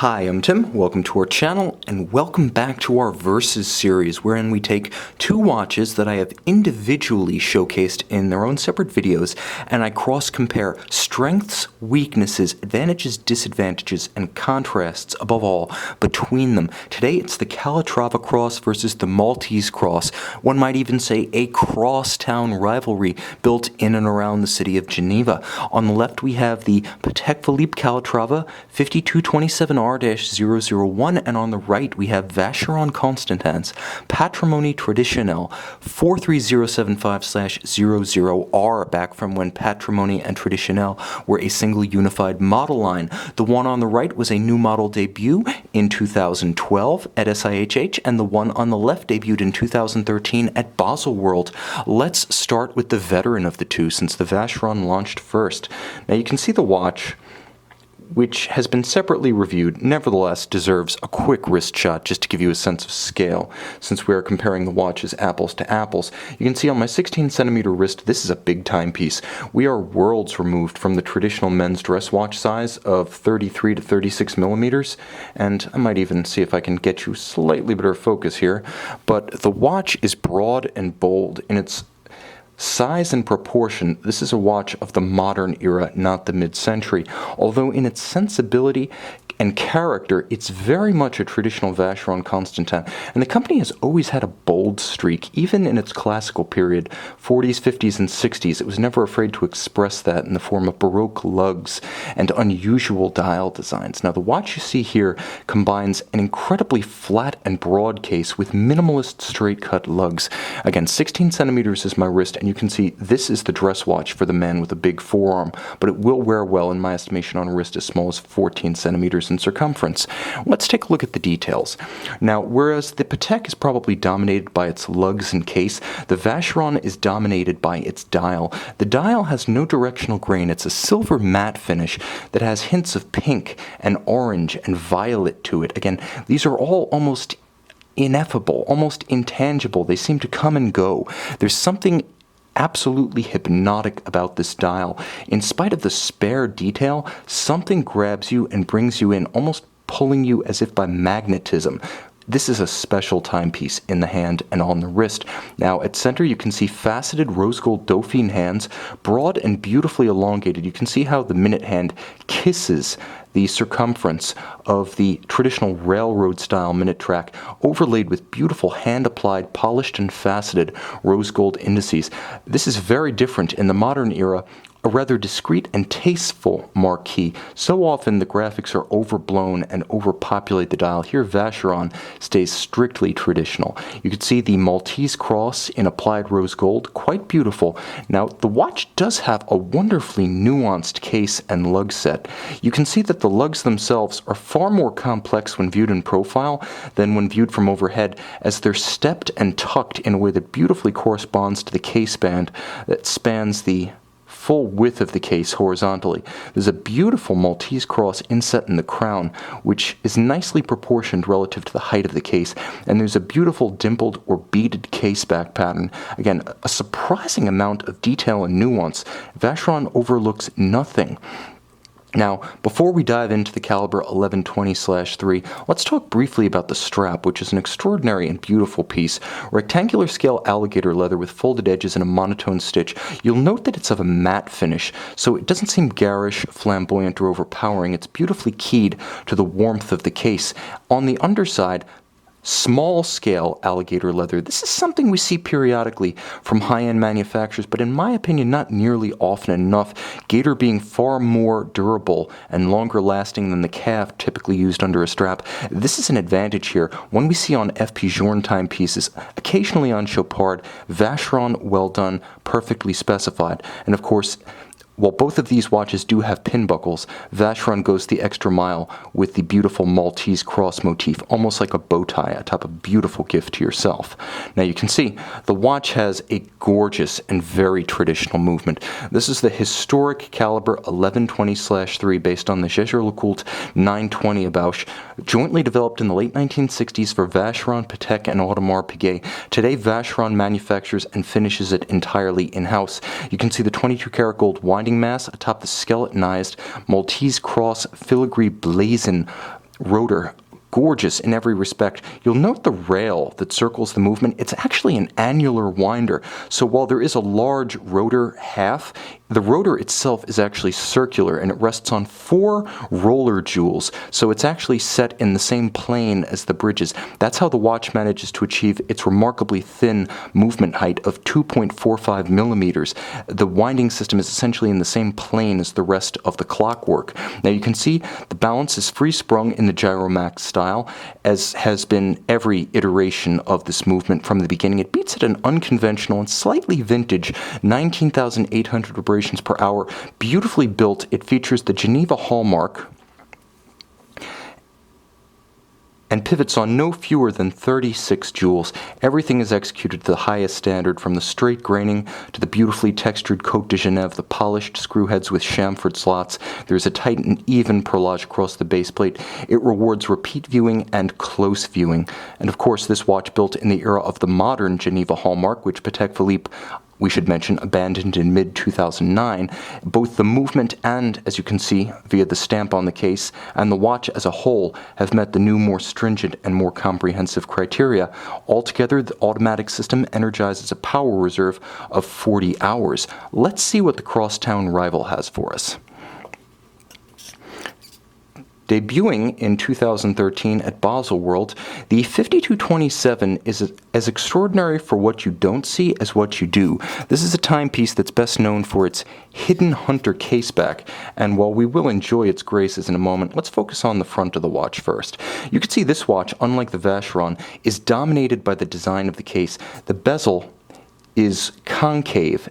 Hi, I'm Tim, welcome to our channel, and welcome back to our Versus series, wherein we take two watches that I have individually showcased in their own separate videos, and I cross-compare strengths, weaknesses, advantages, disadvantages, and contrasts, above all, between them. Today it's the Calatrava Cross versus the Maltese Cross. One might even say a crosstown rivalry built in and around the city of Geneva. On the left we have the Patek Philippe Calatrava 5227R R-001, and on the right we have Vacheron Constantin's Patrimony Traditionelle 43075/00R, back from when Patrimony and Traditionelle were a single unified model line. The one on the right was a new model debut in 2012 at SIHH, and the one on the left debuted in 2013 at Baselworld. Let's start with the veteran of the two, since the Vacheron launched first. Now you can see the watch, which has been separately reviewed, nevertheless deserves a quick wrist shot just to give you a sense of scale, since we are comparing the watches apples to apples. You can see on my 16cm wrist, this is a big timepiece. We are worlds removed from the traditional men's dress watch size of 33 to 36 millimeters, and I might even see if I can get you slightly better focus here, but the watch is broad and bold in its size and proportion. This is a watch of the modern era, not the mid-century, although in its sensibility and character, it's very much a traditional Vacheron Constantin, and the company has always had a bold streak, even in its classical period, 40s, 50s, and 60s. It was never afraid to express that in the form of Baroque lugs and unusual dial designs. Now, the watch you see here combines an incredibly flat and broad case with minimalist straight-cut lugs. Again, 16 centimeters is my wrist, and you can see this is the dress watch for the man with a big forearm, but it will wear well, in my estimation, on a wrist as small as 14 centimeters in circumference. Let's take a look at the details. Now, whereas the Patek is probably dominated by its lugs and case, the Vacheron is dominated by its dial. The dial has no directional grain. It's a silver matte finish that has hints of pink and orange and violet to it. Again, these are all almost ineffable, almost intangible. They seem to come and go. There's something absolutely hypnotic about this dial. In spite of the spare detail, something grabs you and brings you in, almost pulling you as if by magnetism. This is a special timepiece in the hand and on the wrist. Now, at center, you can see faceted rose gold Dauphine hands, broad and beautifully elongated. You can see how the minute hand kisses the circumference of the traditional railroad-style minute track, overlaid with beautiful hand-applied, polished and faceted rose gold indices. This is very different in the modern era, a rather discreet and tasteful marquee. So often the graphics are overblown and overpopulate the dial. Here, Vacheron stays strictly traditional. You can see the Maltese cross in applied rose gold, quite beautiful. Now, the watch does have a wonderfully nuanced case and lug set. You can see that the lugs themselves are far more complex when viewed in profile than when viewed from overhead, as they're stepped and tucked in a way that beautifully corresponds to the case band that spans the full width of the case horizontally. There's a beautiful Maltese cross inset in the crown, which is nicely proportioned relative to the height of the case, and there's a beautiful dimpled or beaded case back pattern. Again, a surprising amount of detail and nuance. Vacheron overlooks nothing. Now, before we dive into the caliber 1120/3, let's talk briefly about the strap, which is an extraordinary and beautiful piece. Rectangular scale alligator leather with folded edges and a monotone stitch. You'll note that it's of a matte finish, so it doesn't seem garish, flamboyant, or overpowering. It's beautifully keyed to the warmth of the case. On the underside, small scale alligator leather. This is something we see periodically from high-end manufacturers, but in my opinion not nearly often enough, gator being far more durable and longer lasting than the calf typically used under a strap. This is an advantage here, one we see on FP Journe timepieces, occasionally on Chopard. Vacheron, well done, perfectly specified. And of course, while both of these watches do have pin buckles, Vacheron goes the extra mile with the beautiful Maltese cross motif, almost like a bow tie atop a beautiful gift to yourself. Now you can see the watch has a gorgeous and very traditional movement. This is the historic caliber 1120/3 based on the Jaeger-LeCoultre 920 Bausch, jointly developed in the late 1960s for Vacheron, Patek, and Audemars Piguet. Today, Vacheron manufactures and finishes it entirely in-house. You can see the 22-karat gold winding mass atop the skeletonized Maltese cross filigree blazon rotor. Gorgeous in every respect. You'll note the rail that circles the movement. It's actually an annular winder. So while there is a large rotor half, the rotor itself is actually circular, and it rests on 4 roller jewels. So it's actually set in the same plane as the bridges. That's how the watch manages to achieve its remarkably thin movement height of 2.45 millimeters. The winding system is essentially in the same plane as the rest of the clockwork. Now you can see the balance is free sprung in the Gyromax style, as has been every iteration of this movement from the beginning. It beats at an unconventional and slightly vintage 19,800 vibrations per hour. Beautifully built. It features the Geneva hallmark and pivots on no fewer than 36 jewels. Everything is executed to the highest standard, from the straight graining to the beautifully textured Côte de Genève, the polished screw heads with chamfered slots. There's a tight and even perlage across the base plate. It rewards repeat viewing and close viewing. And of course, this watch built in the era of the modern Geneva hallmark, which Patek Philippe, we should mention, abandoned in mid-2009. Both the movement and, as you can see, via the stamp on the case, and the watch as a whole have met the new, more stringent and more comprehensive criteria. Altogether, the automatic system energizes a power reserve of 40 hours. Let's see what the crosstown rival has for us. Debuting in 2013 at Baselworld, the 5227 is as extraordinary for what you don't see as what you do. This is a timepiece that's best known for its hidden hunter caseback, and while we will enjoy its graces in a moment, let's focus on the front of the watch first. You can see this watch, unlike the Vacheron, is dominated by the design of the case. The bezel is concave.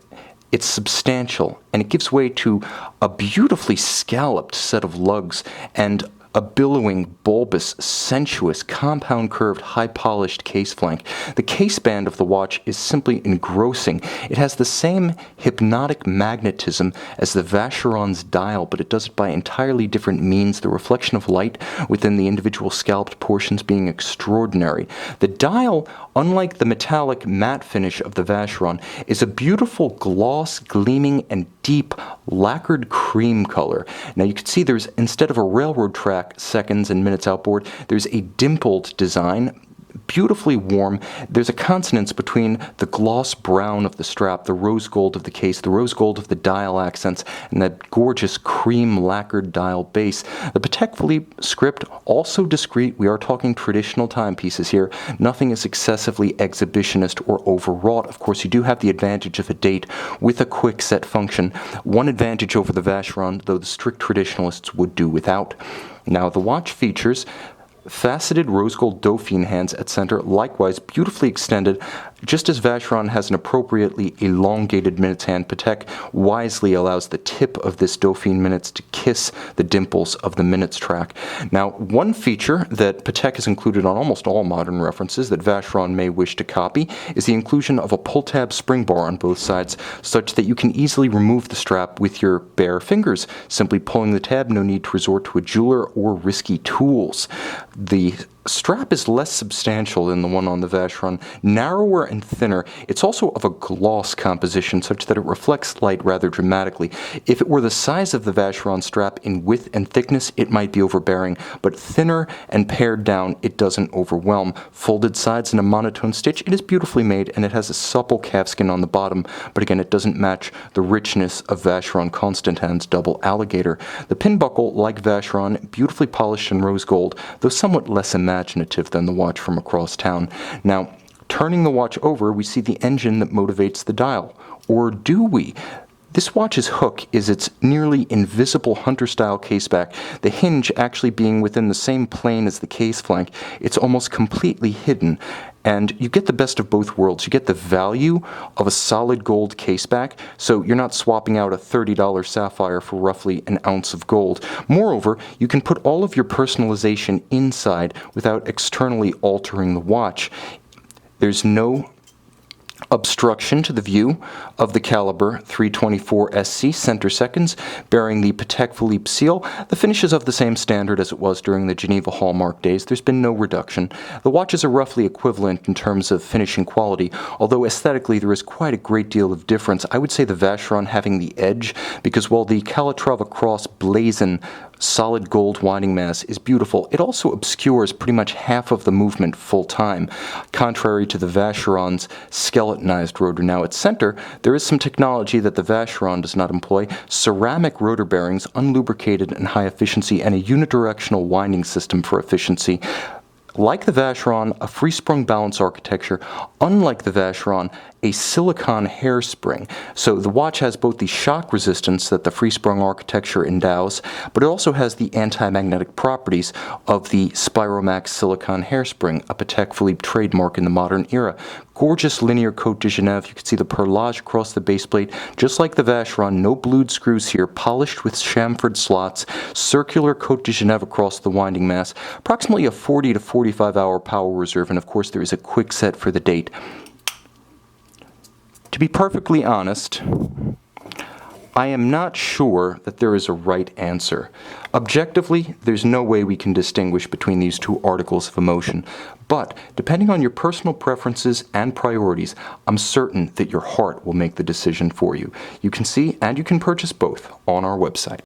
It's substantial, and it gives way to a beautifully scalloped set of lugs and a billowing, bulbous, sensuous, compound-curved, high-polished case flank. The case band of the watch is simply engrossing. It has the same hypnotic magnetism as the Vacheron's dial, but it does it by entirely different means, the reflection of light within the individual scalloped portions being extraordinary. The dial, unlike the metallic matte finish of the Vacheron, is a beautiful gloss, gleaming, and deep lacquered cream color. Now you can see there's, instead of a railroad track seconds and minutes outboard, there's a dimpled design, beautifully warm. There's a consonance between the gloss brown of the strap, the rose gold of the case, the rose gold of the dial accents, and that gorgeous cream lacquered dial base. The Patek Philippe script, also discreet. We are talking traditional timepieces here. Nothing is excessively exhibitionist or overwrought. Of course, you do have the advantage of a date with a quick set function. One advantage over the Vacheron, though the strict traditionalists would do without. Now, the watch features faceted rose gold Dauphine hands at center, likewise beautifully extended. Just as Vacheron has an appropriately elongated minutes hand, Patek wisely allows the tip of this Dauphine minutes to kiss the dimples of the minutes track. Now, one feature that Patek has included on almost all modern references that Vacheron may wish to copy is the inclusion of a pull-tab spring bar on both sides, such that you can easily remove the strap with your bare fingers, simply pulling the tab, no need to resort to a jeweler or risky tools. The strap is less substantial than the one on the Vacheron, narrower and thinner. It's also of a gloss composition such that it reflects light rather dramatically. If it were the size of the Vacheron strap in width and thickness, it might be overbearing, but thinner and pared down, it doesn't overwhelm. Folded sides and a monotone stitch, it is beautifully made, and it has a supple calfskin on the bottom, but again, it doesn't match the richness of Vacheron Constantin's double alligator. The pin buckle, like Vacheron, beautifully polished in rose gold, though somewhat less imaginative than the watch from across town. Now, turning the watch over, we see the engine that motivates the dial. Or do we? This watch's hook is its nearly invisible hunter-style caseback, the hinge actually being within the same plane as the case flank. It's almost completely hidden, and you get the best of both worlds. You get the value of a solid gold caseback, so you're not swapping out a $30 sapphire for roughly an ounce of gold. Moreover, you can put all of your personalization inside without externally altering the watch. There's no obstruction to the view of the caliber 324 SC center seconds bearing the Patek Philippe seal. The finish is of the same standard as it was during the Geneva hallmark days. There's been no reduction. The watches are roughly equivalent in terms of finishing quality, although aesthetically there is quite a great deal of difference. I would say the Vacheron having the edge, because while the Calatrava Cross blazon solid gold winding mass is beautiful. It also obscures pretty much half of the movement full time, contrary to the Vacheron's skeletonized rotor. Now at center, there is some technology that the Vacheron does not employ: ceramic rotor bearings, unlubricated and high efficiency, and a unidirectional winding system for efficiency. Like the Vacheron, a free-sprung balance architecture. Unlike the Vacheron, a silicon hairspring. So the watch has both the shock resistance that the free-sprung architecture endows, but it also has the anti-magnetic properties of the Spiromax silicon hairspring, a Patek Philippe trademark in the modern era. Gorgeous linear Côte de Genève. You can see the perlage across the base plate. Just like the Vacheron, no blued screws here, polished with chamfered slots, circular Côte de Genève across the winding mass, approximately a 40 to 45 hour power reserve, and of course there is a quick set for the date. To be perfectly honest, I am not sure that there is a right answer. Objectively, there's no way we can distinguish between these two articles of emotion. But, depending on your personal preferences and priorities, I'm certain that your heart will make the decision for you. You can see and you can purchase both on our website.